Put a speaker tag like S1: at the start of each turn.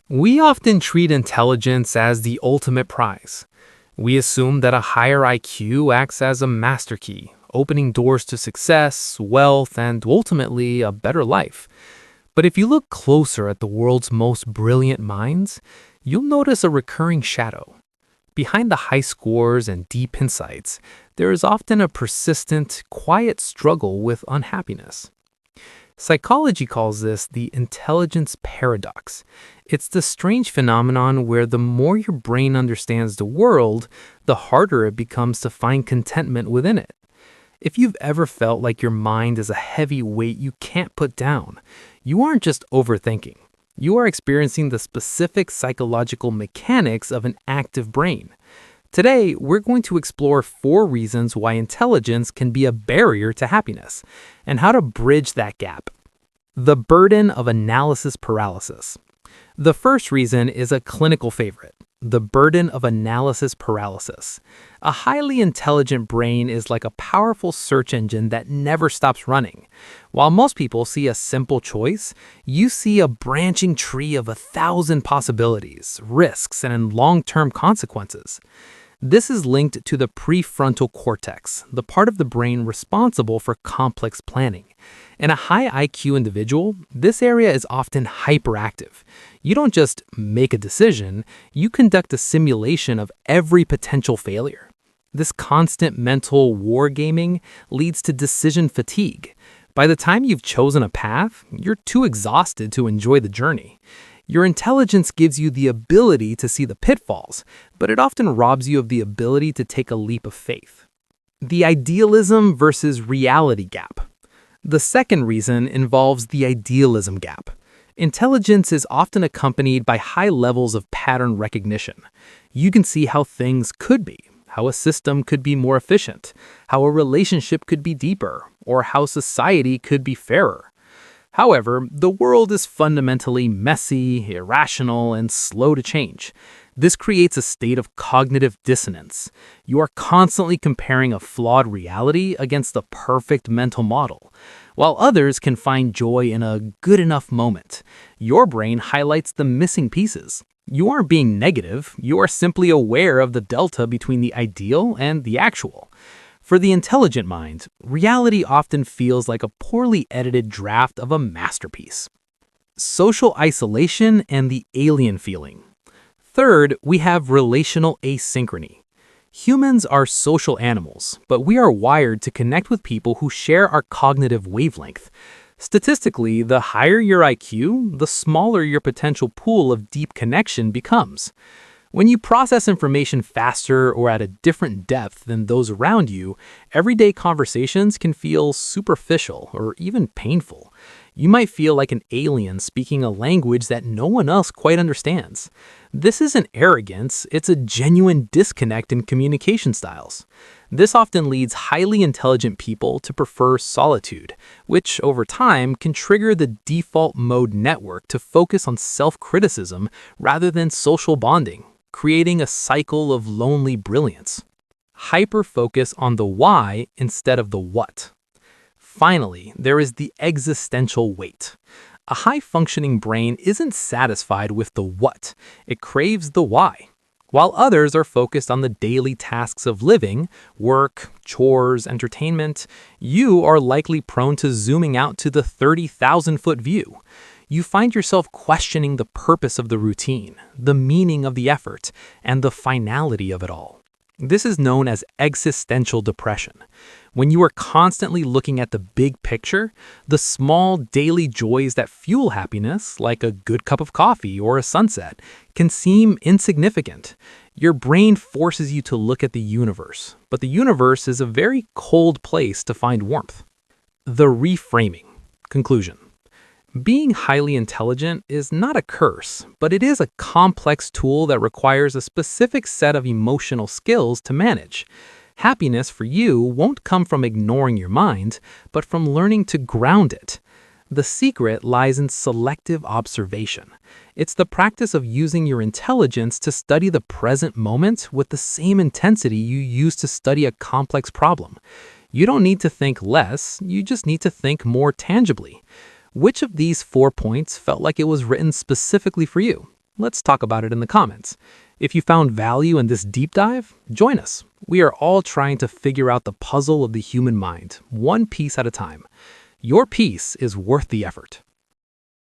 S1: We often treat intelligence as the ultimate prize. We assume that a higher IQ acts as a master key, opening doors to success, wealth, and ultimately a better life. But if you look closer at the world's most brilliant minds, you'll notice a recurring shadow. Behind the high scores and deep insights, there is often a persistent, quiet struggle with unhappiness. Psychology calls this the intelligence paradox. It's the strange phenomenon where the more your brain understands the world, the harder it becomes to find contentment within it. If you've ever felt like your mind is a heavy weight you can't put down, you aren't just overthinking. You are experiencing the specific psychological mechanics of an active brain. Today, we're going to explore 4 reasons why intelligence can be a barrier to happiness and how to bridge that gap. The burden of analysis paralysis. The first reason is a clinical favorite, the burden of analysis paralysis. A highly intelligent brain is like a powerful search engine that never stops running. While most people see a simple choice, you see a branching tree of 1,000 possibilities, risks, and long-term consequences. This is linked to the prefrontal cortex, the part of the brain responsible for complex planning. In a high IQ individual, this area is often hyperactive. You don't just make a decision, you conduct a simulation of every potential failure. This constant mental wargaming leads to decision fatigue. By the time you've chosen a path, you're too exhausted to enjoy the journey. Your intelligence gives you the ability to see the pitfalls, but it often robs you of the ability to take a leap of faith. The idealism versus reality gap. The second reason involves the idealism gap. Intelligence is often accompanied by high levels of pattern recognition. You can see how things could be, how a system could be more efficient, how a relationship could be deeper, or how society could be fairer. However, the world is fundamentally messy, irrational, and slow to change. This creates a state of cognitive dissonance. You are constantly comparing a flawed reality against a perfect mental model. While others can find joy in a good enough moment, your brain highlights the missing pieces. You aren't being negative, you are simply aware of the delta between the ideal and the actual. For the intelligent mind, reality often feels like a poorly edited draft of a masterpiece. Social isolation and the alien feeling. Third, we have relational asynchrony. Humans are social animals, but we are wired to connect with people who share our cognitive wavelength. Statistically, the higher your IQ, the smaller your potential pool of deep connection becomes. When you process information faster or at a different depth than those around you, everyday conversations can feel superficial or even painful. You might feel like an alien speaking a language that no one else quite understands. This isn't arrogance, it's a genuine disconnect in communication styles. This often leads highly intelligent people to prefer solitude, which over time can trigger the default mode network to focus on self-criticism rather than social bonding, creating a cycle of lonely brilliance. Hyper-focus on the why instead of the what. Finally, there is the existential weight. A high-functioning brain isn't satisfied with the what, it craves the why. While others are focused on the daily tasks of living, work, chores, entertainment, you are likely prone to zooming out to the 30,000-foot view. You find yourself questioning the purpose of the routine, the meaning of the effort, and the finality of it all. This is known as existential depression. When you are constantly looking at the big picture, the small daily joys that fuel happiness, like a good cup of coffee or a sunset, can seem insignificant. Your brain forces you to look at the universe, but the universe is a very cold place to find warmth. The reframing. Conclusion. Being highly intelligent is not a curse, but it is a complex tool that requires a specific set of emotional skills to manage. Happiness for you won't come from ignoring your mind, but from learning to ground it. The secret lies in selective observation. It's the practice of using your intelligence to study the present moment with the same intensity you use to study a complex problem. You don't need to think less, you just need to think more tangibly. Which of these 4 points felt like it was written specifically for you? Let's talk about it in the comments. If you found value in this deep dive, join us. We are all trying to figure out the puzzle of the human mind, one piece at a time. Your piece is worth the effort.